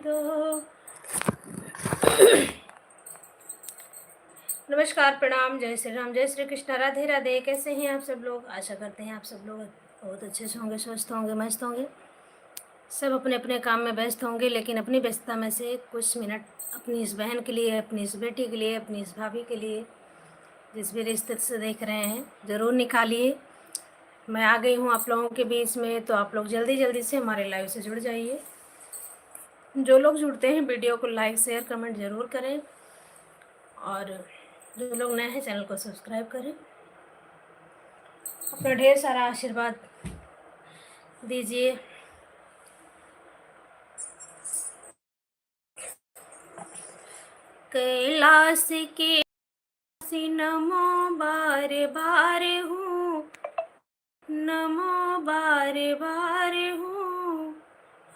दो। नमस्कार, प्रणाम, जय श्री राम, जय श्री कृष्ण, राधे राधे। कैसे हैं आप सब लोग? आशा करते हैं आप सब लोग बहुत अच्छे से होंगे, स्वस्थ होंगे, मस्त होंगे। सब अपने अपने काम में व्यस्त होंगे, लेकिन अपनी व्यस्तता में से कुछ मिनट अपनी इस बहन के लिए, अपनी इस बेटी के लिए, अपनी इस भाभी के लिए, जिस भी रिश्ते से देख रहे हैं, ज़रूर निकालिए। मैं आ गई हूँ आप लोगों के बीच में, तो आप लोग जल्दी जल्दी से हमारे लाइव से जुड़ जाइए। जो लोग जुड़ते हैं वीडियो को लाइक शेयर कमेंट ज़रूर करें, और जो लोग नए हैं चैनल को सब्सक्राइब करें। अपना ढेर सारा आशीर्वाद दीजिए। कैलाश के नमो बार बार हूँ, नमो बार बार हूँ।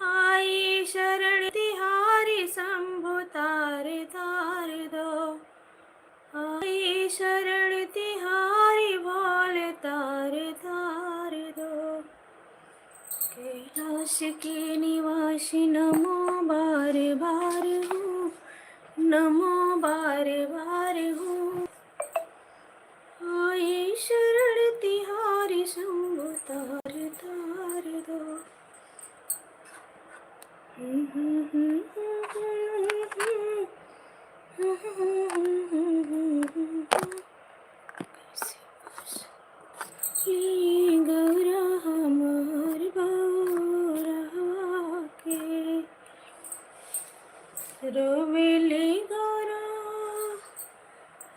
आई शरण तिहारी शंभु तार तार दो। आई शरण तिहारी बोल तार तार दो। कैलाश के निवासी नमो बार बार हूँ, नमो बार बार हूँ। आई शरण तिहारी शंभु तार तार दो। गौरा हमार बौरा के रोवेली गौरा,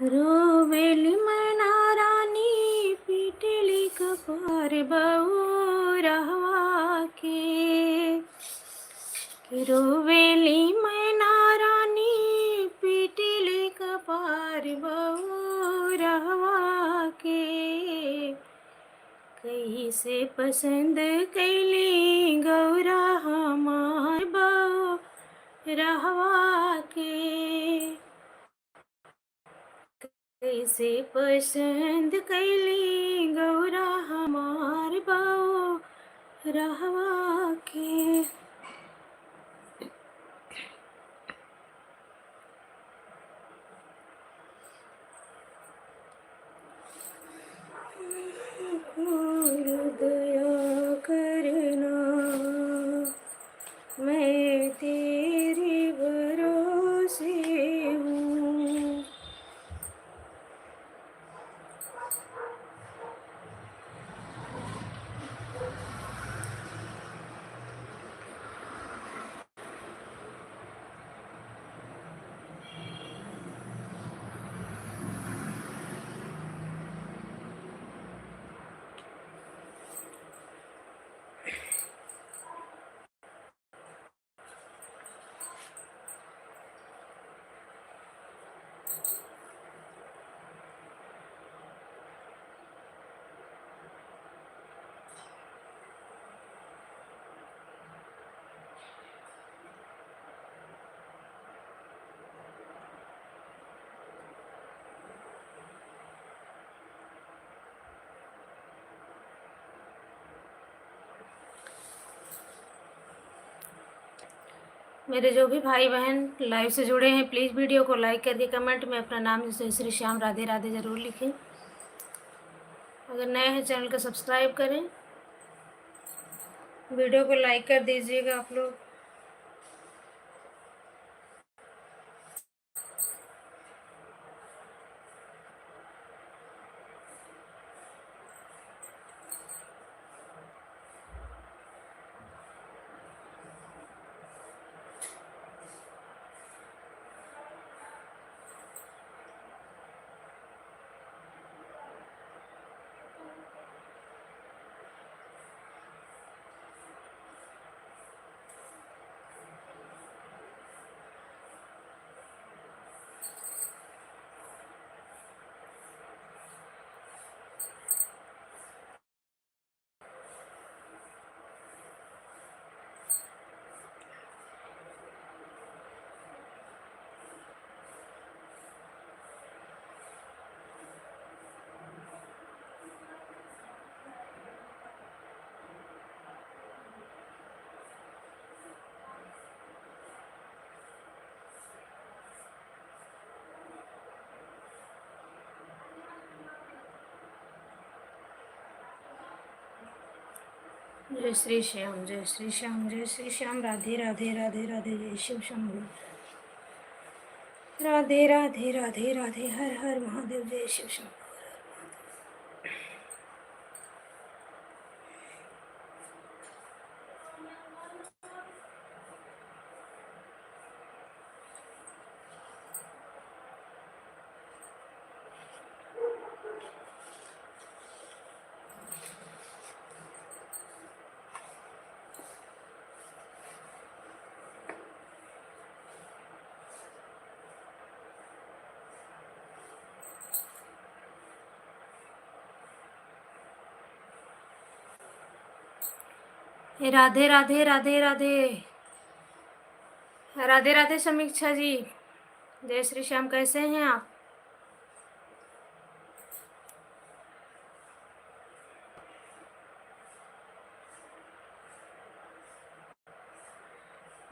रोवेली मैना रानी, पीटली कपार बौरा के। रोवेली मैना रानी, पीटली कपार बौरा के। कैसे पसंद कैली गौरा हमार बौरा के। कैसे पसंद कैली गौरा हमार बौरा के। दया करना, मैं तेरे भरोसे हूँ। मेरे जो भी भाई बहन लाइव से जुड़े हैं, प्लीज़ वीडियो को लाइक करके कमेंट में अपना नाम जैसे श्री श्याम राधे राधे ज़रूर लिखें। अगर नए हैं चैनल को सब्सक्राइब करें, वीडियो को लाइक कर दीजिएगा आप लोग। जय श्री श्याम, जय श्री श्याम, जय श्री श्याम। राधे राधे राधे राधे, जय शिव शंभू। राधे राधे राधे राधे, हर हर महादेव, जय शिव शंभू। राधे राधे राधे राधे, राधे राधे समीक्षा जी, जय श्री श्याम। कैसे हैं आप?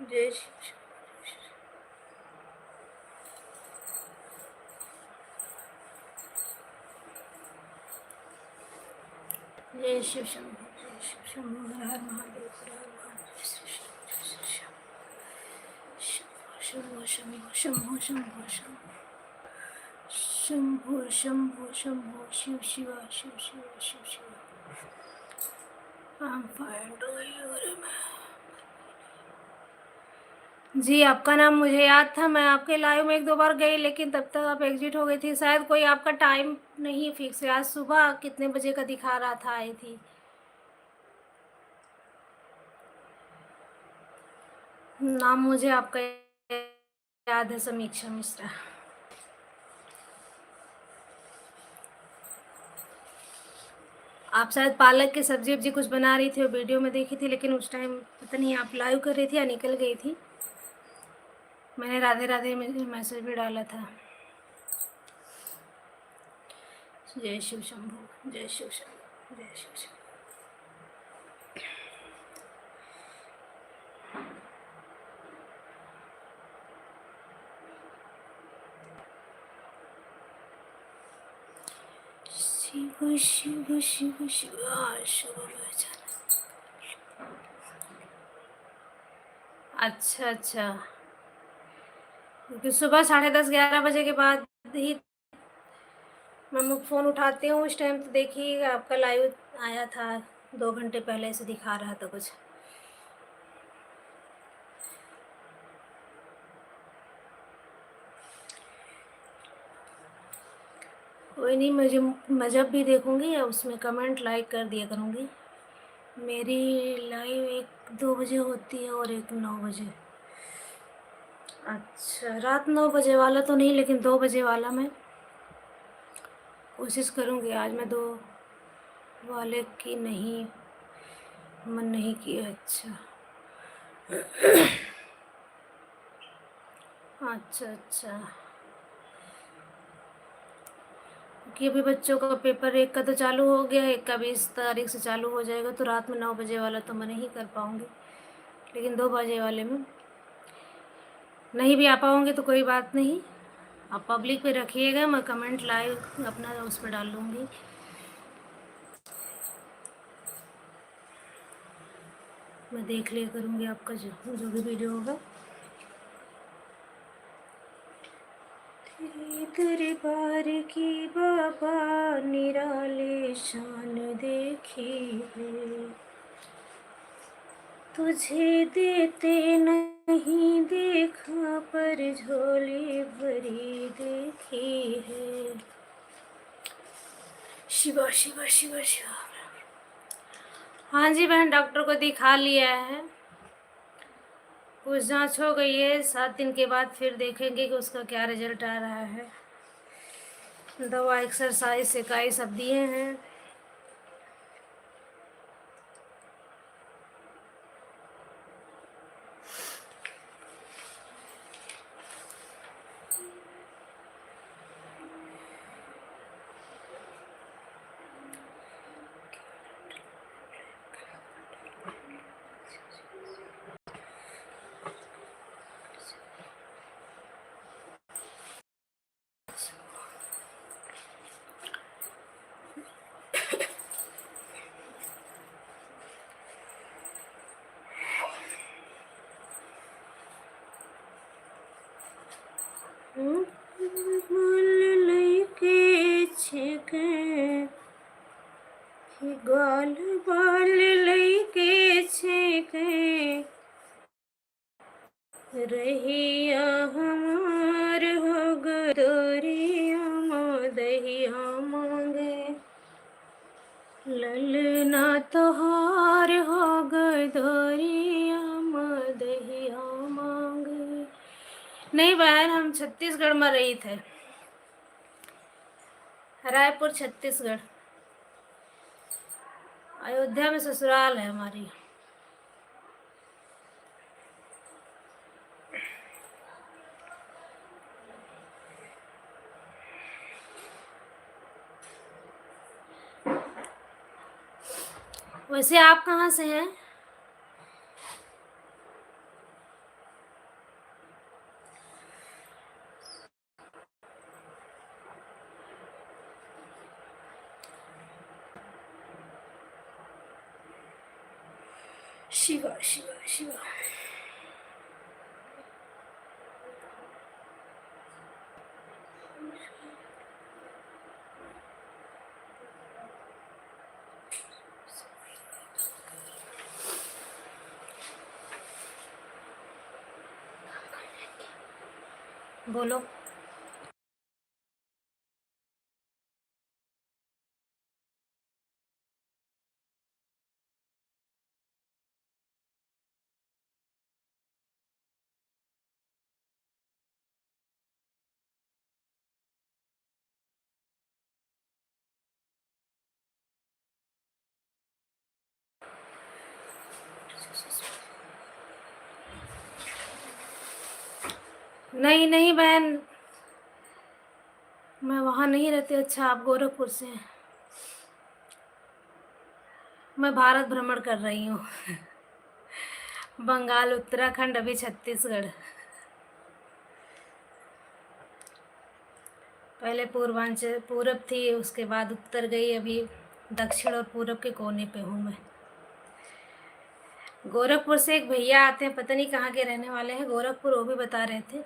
जय शिव, जय शिव शंभू, जय शिव शंभू, हर हर महादेव, हर हर महादेव, जय श्री श्याम, जय Shri Shyam. Shambho Shambho Shambho Shambho Shambho Shambho Shambho, Shiv Shiva, Shiv Shiva, Shiv Shiva. I'm fine, do you remember? जी, आपका नाम मुझे याद था। मैं आपके लाइव में एक दो बार गई, लेकिन तब तक आप एग्जिट हो गई थी। शायद कोई आपका टाइम नहीं फिक्स है। आज सुबह कितने बजे का दिखा रहा था, आई थी। नाम मुझे आपका याद है, समीक्षा मिश्रा। आप शायद पालक की सब्जी वब्जी कुछ बना रही थी, वो वीडियो में देखी थी, लेकिन उस टाइम पता नहीं आप लाइव कर रही थी या निकल गई थी। मैंने राधे राधे में मैसेज भी डाला था। जय शिव शंभू, जय शिव शंभू, जय शिव शंभू। शिव शिव शिव शिव, शुभ भजन। अच्छा अच्छा, क्योंकि सुबह 10:30 11 बजे के बाद ही मैं फ़ोन उठाती हूँ। उस टाइम तो देखिए आपका लाइव आया था, 2 घंटे पहले से दिखा रहा था कुछ। कोई नहीं, मैं जब भी देखूँगी उसमें कमेंट लाइक कर दिया करूँगी। मेरी लाइव 1-2 बजे होती है और एक 9 बजे। अच्छा, रात 9 बजे वाला तो नहीं, लेकिन 2 बजे वाला मैं कोशिश करूँगी। आज मैं 2 वाले की नहीं, मन नहीं किया। अच्छा अच्छा अच्छा, कि अभी बच्चों का पेपर, एक का तो चालू हो गया, एक का 20 तारीख से चालू हो जाएगा, तो रात में 9 बजे वाला तो मैं नहीं कर पाऊँगी, लेकिन 2 बजे वाले में नहीं भी आ पाऊँगी तो कोई बात नहीं। आप पब्लिक पे रखिएगा, मैं कमेंट लाइव अपना उस पर डाल लूँगी। मैं देख लिया करूँगी आपका जो भी वीडियो होगा। तेरे दरबार की बाबा निराले शान देखी है, तुझे देते नहीं देखा, पर झोली भरी देखी है। शिवा शिवा शिवा शिवा। हाँ जी बहन, डॉक्टर को दिखा लिया है, कुछ जांच हो गई है। 7 दिन के बाद फिर देखेंगे कि उसका क्या रिजल्ट आ रहा है। दवा, एक्सरसाइज, सिकाई सब दिए हैं। गाल लैके छेके गाल बाल लैके छेके रहिया हमार हो गदरिया दहिया मांगे ललना तोहार हो गदरिया दहिया मांगे। नहीं बहन, हम छत्तीसगढ़ में रही थे, रायपुर छत्तीसगढ़। अयोध्या में ससुराल है हमारी। वैसे आप कहाँ से हैं? शिवा शिवा शिवा। बोलो। नहीं नहीं बहन, मैं वहाँ नहीं रहती। अच्छा, आप गोरखपुर से हैं। मैं भारत भ्रमण कर रही हूँ। बंगाल, उत्तराखंड, अभी छत्तीसगढ़। पहले पूर्वांचल पूरब थी, उसके बाद उत्तर गई, अभी दक्षिण और पूरब के कोने पे हूँ मैं। गोरखपुर से एक भैया आते हैं, पता नहीं कहाँ के रहने वाले हैं। गोरखपुर वो भी बता रहे थे,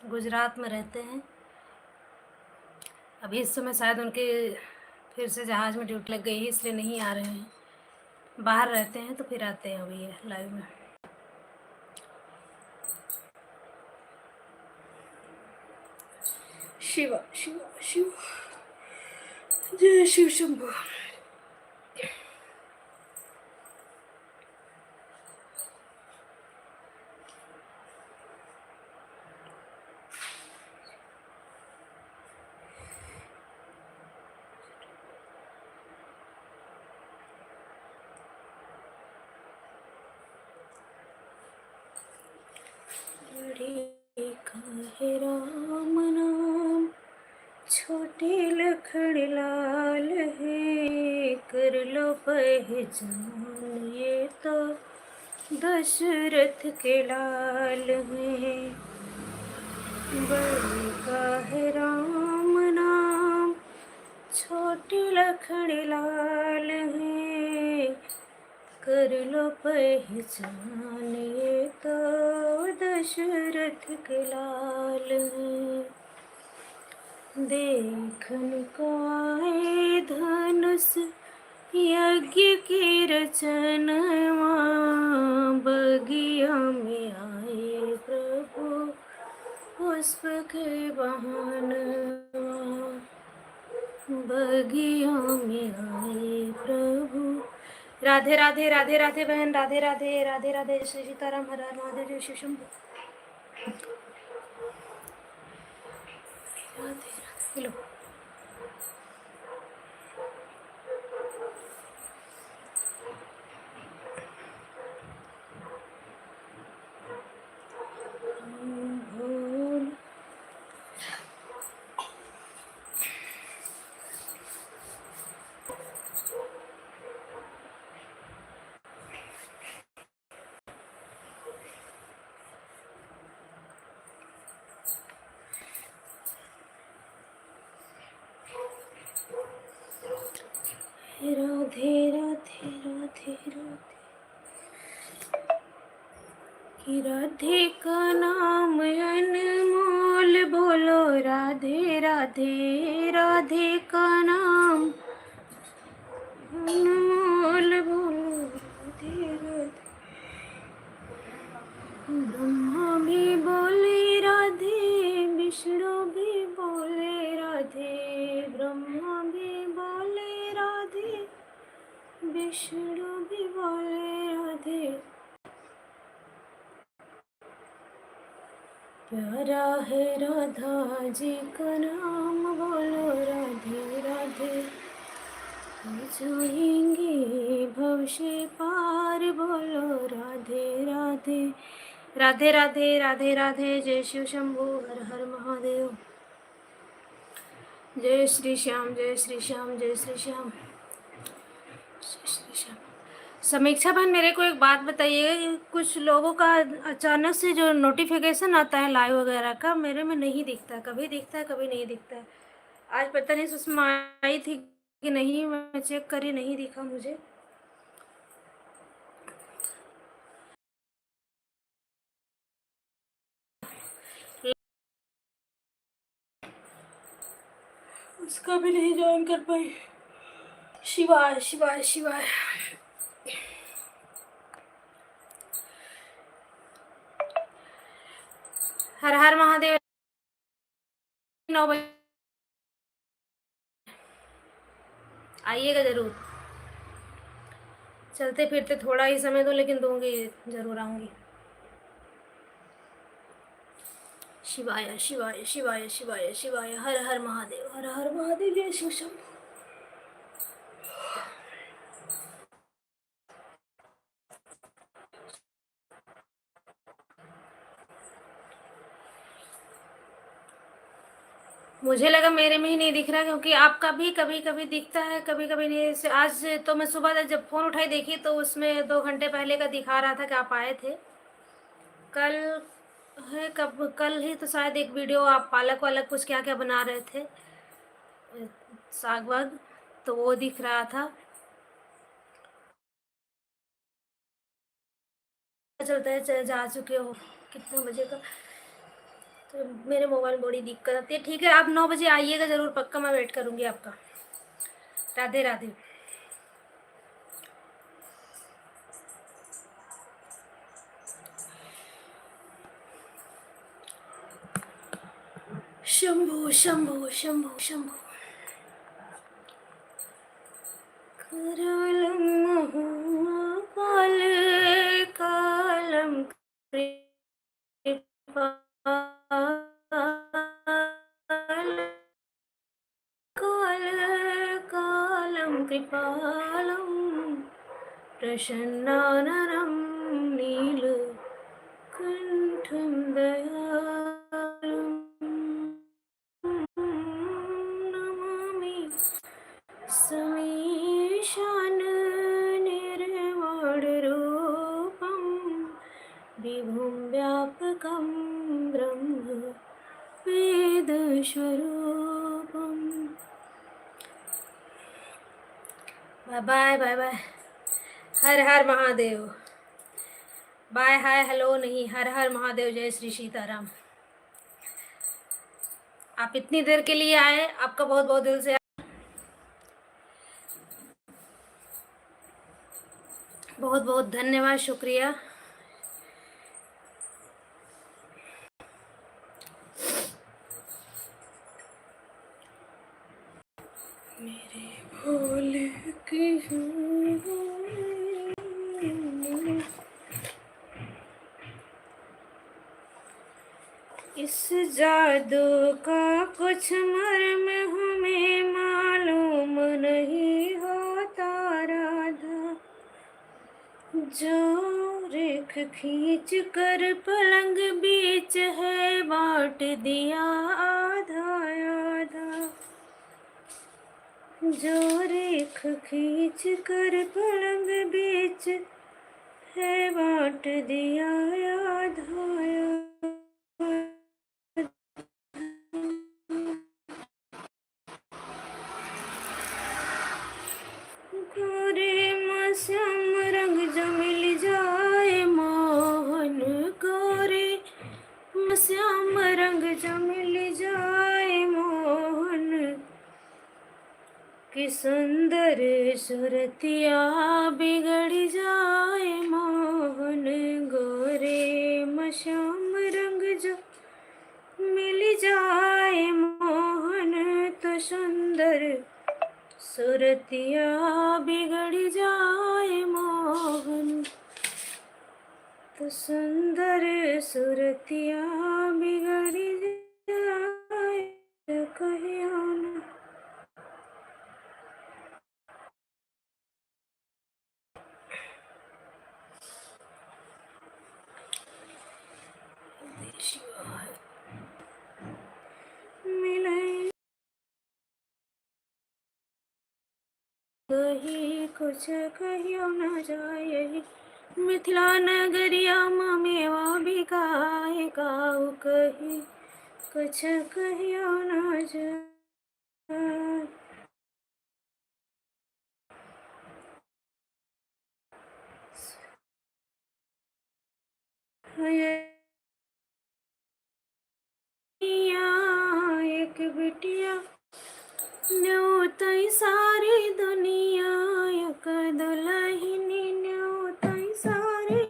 गुजरात में रहते हैं। अभी इस समय शायद उनके फिर से जहाज़ में ड्यूटी लग गई है, इसलिए नहीं आ रहे हैं। बाहर रहते हैं तो फिर आते हैं अभी ये लाइव में। शिवा शिवा शिव, जय शिव शंभू। काहे राम नाम छोटे लखन लाल है, कर लो पहचान ये तो दशरथ के लाल हैं। बड़े काहे राम नाम छोटे लखन लाल है, कर लो पहचान ये तो दशरथ के लाल हैं। देखन को आए धनुष यज्ञ की रचनवा, बगिया में आए प्रभु पुष्प के बहनवा, बगिया में आए प्रभु। राधे राधे राधे राधे बहन, राधे राधे राधे राधे। श्री सीताराम, हर हर महादेव, जय श्री शंभू। राधे राधे। लो भोल। राधे राधे राधे राधे। कि राधे का नाम अनमोल, बोलो राधे राधे। राधे का नाम अनमोल, बोलो राधे राधे। ब्रह्मा भी बोले राधे, विष्णु भी बोले राधे। ब्रह्मा भी बोले राधे, विष्णु भी बोले राधे। प्यारा है राधा जी का नाम, बोलो राधे राधे। जाएंगे भवसे पार, बोलो राधे राधे। राधे राधे राधे राधे। जय शिव शंभू, हर हर महादेव। जय श्री श्याम, जय श्री श्याम, जय श्री श्याम, जय श्री श्याम। समीक्षा बहन, मेरे को एक बात बताइए, कुछ लोगों का अचानक से जो नोटिफिकेशन आता है लाइव वगैरह का, मेरे में नहीं दिखता, कभी दिखता है कभी नहीं दिखता है। आज पता नहीं सुषमा आई थी कि नहीं, मैं चेक करी, नहीं दिखा मुझे। उसका भी नहीं ज्वाइन कर पाई। शिवाय शिवाय शिवाय। हर हर महादेव। 9 बजे आइएगा जरूर। चलते फिरते थोड़ा ही समय दो, लेकिन दूंगी, जरूर आऊंगी। शिवाय शिवाय शिवाय शिवाय शिवाय। हर हर महादेव, हर हर महादेव। जय शिव शंभू। मुझे लगा मेरे में ही नहीं दिख रहा, क्योंकि आपका भी कभी कभी दिखता है, कभी कभी नहीं। आज तो मैं सुबह जब फोन उठाई देखी तो उसमें 2 घंटे पहले का दिखा रहा था कि आप आए थे। कल है, कब कल ही तो शायद एक वीडियो आप पालक वालक कुछ क्या क्या बना रहे थे, साग वाग, तो वो दिख रहा था। चलता है, जा चुके हो कितने बजे का, तो मेरे मोबाइल बड़ी दिक्कत आती है। ठीक है, आप 9 बजे आइएगा जरूर, पक्का, मैं वेट करूंगी आपका। राधे राधे। शंभो शंभो शंभो शंभो। करवलम काल कालम काल कृपालं प्रसन्नाननं नीलकण्ठं दयालुं नमामि समीशान निर्वाणरूपं विभुं व्यापकं ब्रह्म वेदस्वरूपम्। Bye bye bye bye. Har Har Mahadev. Bye hi hello नहीं, हर हर महादेव। जय श्री सीताराम। आप इतनी देर के लिए आए, आपका बहुत बहुत दिल से बहुत बहुत धन्यवाद, शुक्रिया। मेरे भोले की इस जादू का कुछ मर्म हमें मालूम नहीं होता राधा, जो रेख खींच कर पलंग बीच है बांट दिया आधा आधा, जो रेख खींच कर पलंग बीच है बांट दिया आधा आधा। गोरे श्याम रंग जो मिल जाए मोहन कि सुंदर सुरतिया बिगड़ जाए मोहन, गोरे मशाम रंग जो मिल जाए मोहन, तो सुंदर सुरतिया बिगड़ जाए मोहन, तो सुंदर सुरतिया बिगड़ जाए, तो कहियो न। मिले कही कुछ कहियो न जाए, मिथिला नगरिया मेवा बिकाए, काऊ कही कुछ कहियो न जाए। एक बिटिया न्योतई सारी दुनिया, एक दुल्हनी न्योतई सारी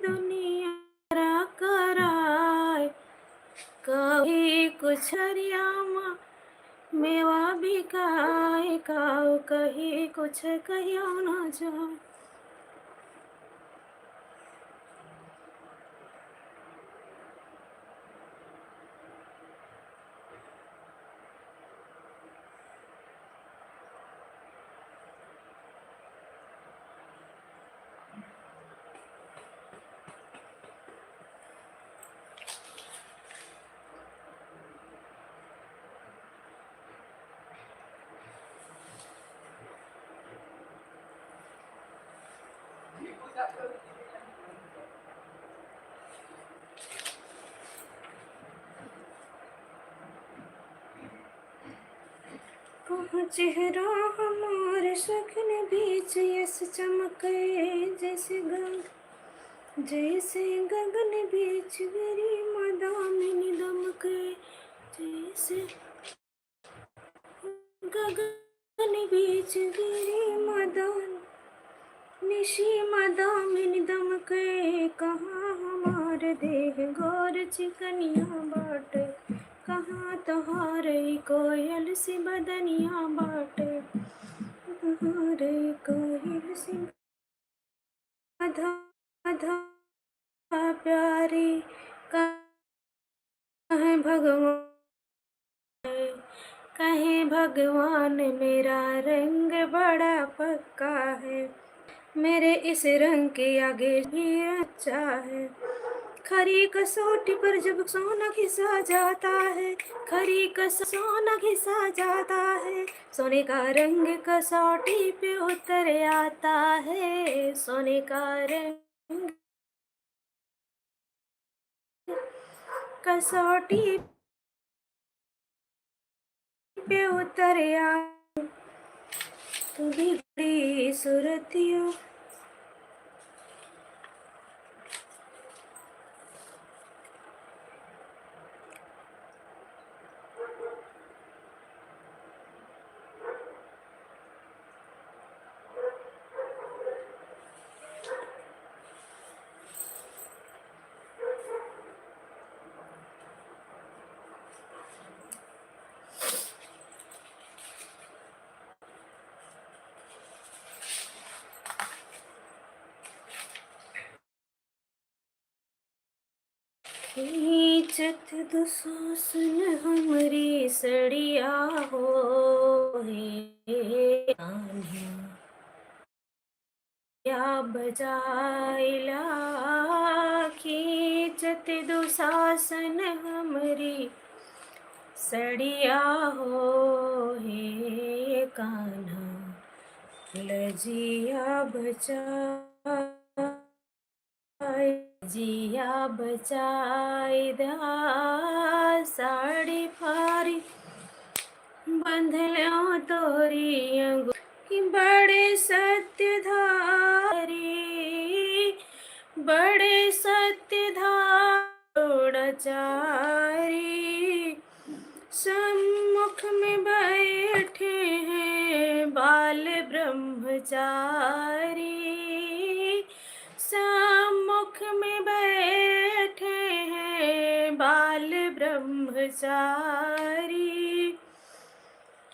दुनिया, कराए कभी कुछ हरियामा मेवा बिकाए, काऊ कही कुछ कहियो न जाए। कहाँ चेहरा हमारे शगन बीच यस चमके, जैसे गगन बीच गिरी मदामिनी दमके, जैसे गगन बीच गिरी मदान निशी मदामिनी दमके, कहाँ हमार देह गौर चिकनिया बाटे, कहाँ तोहारे कोयल सी बदनिया बाटे, तोहारे कोयल सी आधा प्यारी, कहें भगवान मेरा रंग बड़ा पक्का है, मेरे इस रंग के आगे भी अच्छा है। खरी कसौटी पर जब सोना घिसा जाता है, खरी सोना घिसा जाता है, सोने का रंग कसौटी पे उतर आता है, सोने का रंग कसौटी पे उतर आता, तू भी बड़ी सूरतियों। खींचत दुशासन हमरी सड़िया हो, हे कान्हा या बजाइला, खींचत दुशासन हमरी सड़िया हो, हे कान्हा लजिया जिया बचाई दा, साड़ी फारी बंधलो तोरी अंगू कि बड़े सत्यधारी, बड़े सत्यधारी सम्मुख में बैठे हैं बाल ब्रह्मचारी, सम्मुख में बैठे हैं बाल ब्रह्मचारी,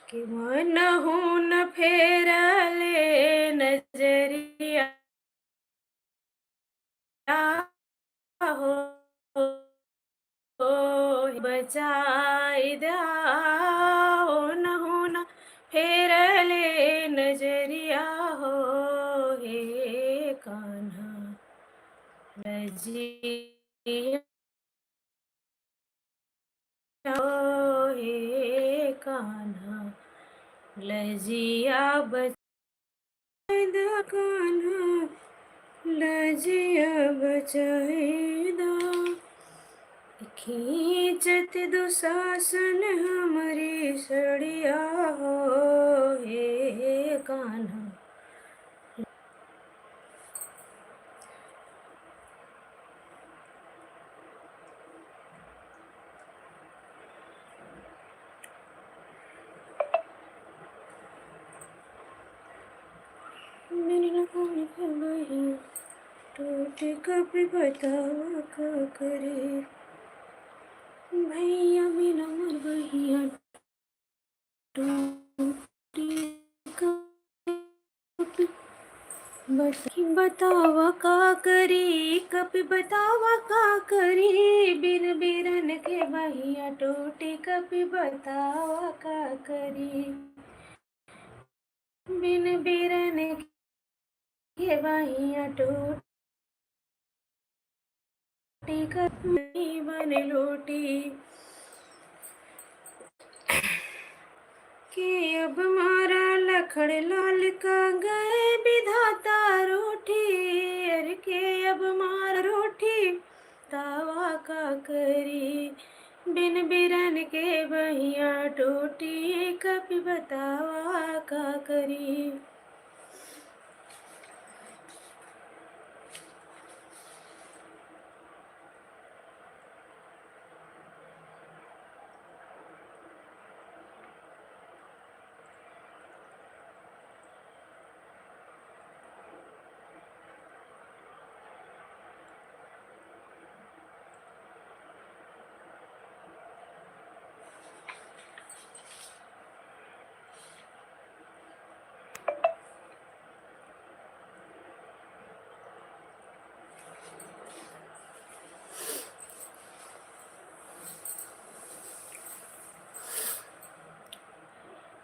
कि मन हो न फेरले नजरिया हो बचाई दाओ न हो न फेरले नजरिया हो हे कान्हा लजिया हो हे कान्हा लजिया बचाई दा कान्हा लजिया बचाई दा, खींचत दुशासन हमारी सड़िया हो हे कान्हा। मेरी लगाने पर बही टूटे कभी बतावा का करे, भैया बिना मर बहिया टूटे कभी बतावा का करी, कभी बतावा का करी, बिन बिरन के बहिया टूटे कभी बतावा का करी, बिन बिरन के बहिया टूटी कभी बन लोटी, कि अब मारा लखड़ लाल का गए विधाता रोटी, अरे के अब मारा रोटी तावा का करी, बिन बिरन के बहिया टूटी कभी बतावा का करी।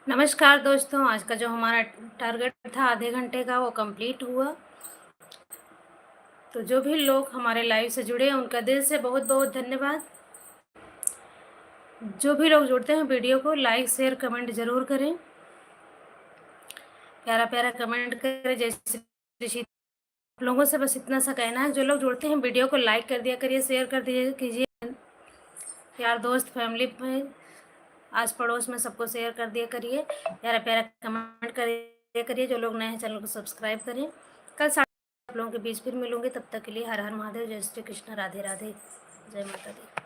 नमस्कार दोस्तों, आज का जो हमारा टारगेट था आधे घंटे का वो कंप्लीट हुआ। तो जो भी लोग हमारे लाइव से जुड़े हैं उनका दिल से बहुत बहुत धन्यवाद। जो भी लोग जुड़ते हैं वीडियो को लाइक शेयर कमेंट ज़रूर करें, प्यारा प्यारा कमेंट करें। जैसे लोगों से बस इतना सा कहना है, जो लोग जुड़ते हैं वीडियो को लाइक कर दिया करिए, शेयर कर दिया कीजिए, यार दोस्त फैमिली में आस पड़ोस में सबको शेयर कर दिया करिए, प्यारा प्यारा कमेंट करिए करिए। जो लोग नए हैं चैनल को सब्सक्राइब करें। कल आप लोगों के बीच फिर मिलूंगी, तब तक के लिए हर हर महादेव, जय श्री कृष्ण, राधे राधे, जय माता दी।